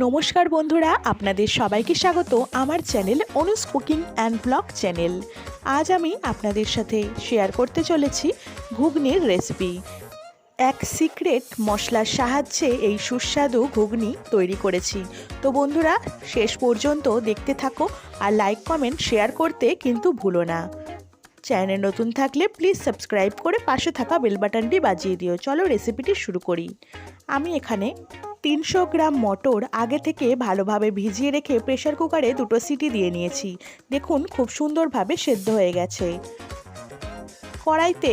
নমস্কার বন্ধুরা, আপনাদের সবাইকে স্বাগত আমার চ্যানেল অনুস কুকিং অ্যান্ড ব্লগ চ্যানেল। আজ আমি আপনাদের সাথে শেয়ার করতে চলেছি ঘুগনির রেসিপি। এক সিক্রেট মশলার সাহায্যে এই সুস্বাদু ঘুগনি তৈরি করেছি। তো বন্ধুরা, শেষ পর্যন্ত দেখতে থাকো আর লাইক কমেন্ট শেয়ার করতে কিন্তু ভুলো না। চ্যানেলে নতুন থাকলে প্লিজ সাবস্ক্রাইব করে পাশে থাকা বেল বাটনটি বাজিয়ে দিও। চলো রেসিপিটি শুরু করি। আমি এখানে 300 গ্রাম মটর আগে থেকে ভালোভাবে ভিজিয়ে রেখে প্রেসার কুকারে 2টো সিটি দিয়ে নিয়েছি। দেখুন খুব সুন্দরভাবে সেদ্ধ হয়ে গেছে। কড়াইতে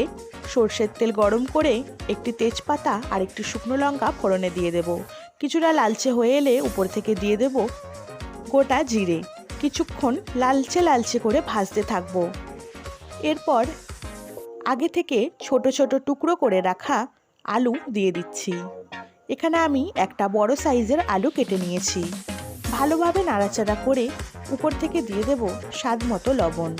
সর্ষের তেল গরম করে একটি তেজপাতা আর একটি শুকনো লঙ্কা ফোড়নে দিয়ে দেব। কিছুটা লালচে হয়ে এলে উপর থেকে দিয়ে দেব গোটা জিরে। কিছুক্ষণ লালচে লালচে করে ভাজতে থাকবো। এরপর আগে থেকে ছোট ছোট টুকরো করে রাখা আলু দিয়ে দিচ্ছি। এখানে আমি একটা বড় সাইজের আলু কেটে নিয়েছি। ভালোভাবে নাড়াচাড়া করে উপর থেকে দিয়ে দেব স্বাদ মতো লবণ।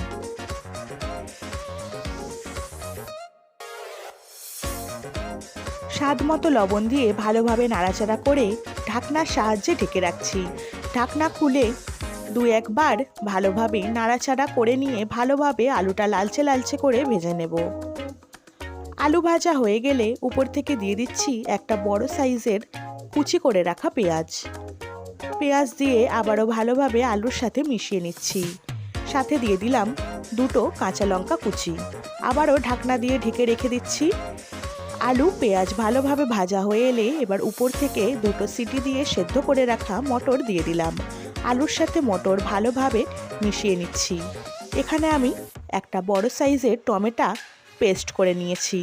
স্বাদ মতো লবণ দিয়ে ভালোভাবে নাড়াচাড়া করে ঢাকনার সাহায্যে ঢেকে রাখছি। ঢাকনা খুলে 2-1 বার ভালোভাবে নাড়াচাড়া করে নিয়ে ভালোভাবে আলুটা লালচে লালচে করে ভেজে নেব। আলু ভাজা হয়ে গেলে উপর থেকে দিয়ে দিচ্ছি একটা বড় সাইজের কুচি করে রাখা পেঁয়াজ। পেঁয়াজ দিয়ে আবারও ভালোভাবে আলুর সাথে মিশিয়ে নিচ্ছি। সাথে দিয়ে দিলাম 2টো কাঁচা লঙ্কা কুচি। আবারও ঢাকনা দিয়ে ঢেকে রেখে দিচ্ছি। আলু পেঁয়াজ ভালোভাবে ভাজা হয়ে এলে এবার উপর থেকে 2টো সিটি দিয়ে সেদ্ধ করে রাখা মটর দিয়ে দিলাম। আলুর সাথে মটর ভালোভাবে মিশিয়ে নিচ্ছি। এখানে আমি একটা বড় সাইজের টমেটো পেস্ট করে নিয়েছি।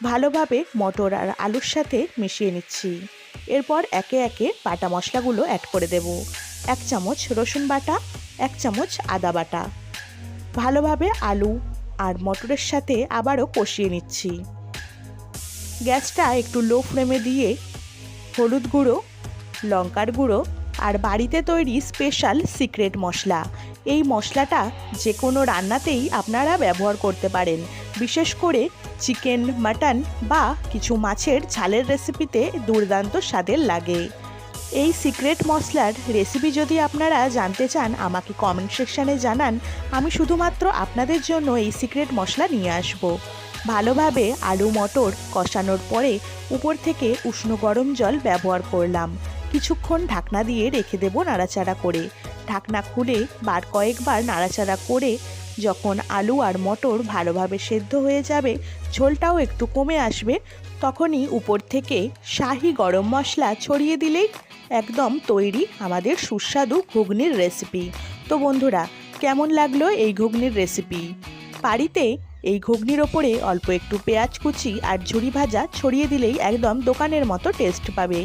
ভালোভাবে মটর আর আলুর সাথে মিশিয়ে নিচ্ছি। এরপর একে একে বাটা মশলাগুলো অ্যাড করে দেব। 1 চামচ রসুন বাটা, 1 চামচ আদা বাটা। ভালোভাবে আলু আর মটরের সাথে আবারও কষিয়ে নিচ্ছি। গ্যাসটা একটু লো ফ্লেমে দিয়ে হলুদ গুঁড়ো, লঙ্কার গুঁড়ো আর বাড়িতে তৈরি স্পেশাল সিক্রেট মশলা, এই মশলাটা যে কোনো রান্নাতেই আপনারা ব্যবহার করতে পারেন। বিশেষ করে চিকেন, মাটন বা কিছু মাছের ঝালের রেসিপিতে দুর্দান্ত স্বাদের লাগে। এই সিক্রেট মশলার রেসিপি যদি আপনারা জানতে চান আমাকে কমেন্ট সেকশানে জানান। আমি শুধুমাত্র আপনাদের জন্য এই সিক্রেট মশলা নিয়ে আসব। ভালোভাবে আলু মটর কষানোর পরে উপর থেকে উষ্ণ গরম জল ব্যবহার করলাম। কিছুক্ষণ ঢাকনা দিয়ে রেখে দেব নাড়াচাড়া করে। ঢাকনা খুলে কয়েকবার নাড়াচাড়া করে যখন আলু আর মটর ভালোভাবে সেদ্ধ হয়ে যাবে, ঝোলটাও একটু কমে আসবে, তখনই উপর থেকে শাহি গরম মশলা ছড়িয়ে দিলেই একদম তৈরি আমাদের সুস্বাদু ঘুগনির রেসিপি। তো বন্ধুরা, কেমন লাগলো এই ঘুগনির রেসিপি? বাড়িতে এই ঘুগনির ওপরে অল্প একটু পেঁয়াজ কুচি আর ঝুরি ভাজা ছড়িয়ে দিলেই একদম দোকানের মতো টেস্ট পাবে।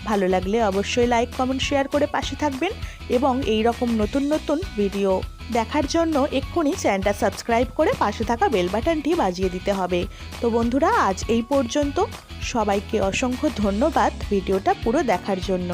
ভালো লাগলে অবশ্যই লাইক কমেন্ট শেয়ার করে পাশে থাকবেন এবং এই রকম নতুন নতুন ভিডিও দেখার জন্য এক্ষুনি চ্যানেলটা সাবস্ক্রাইব করে পাশে থাকা বেল বাটনটি বাজিয়ে দিতে হবে। তো বন্ধুরা, আজ এই পর্যন্ত। সবাইকে অসংখ্য ধন্যবাদ ভিডিওটা পুরো দেখার জন্য।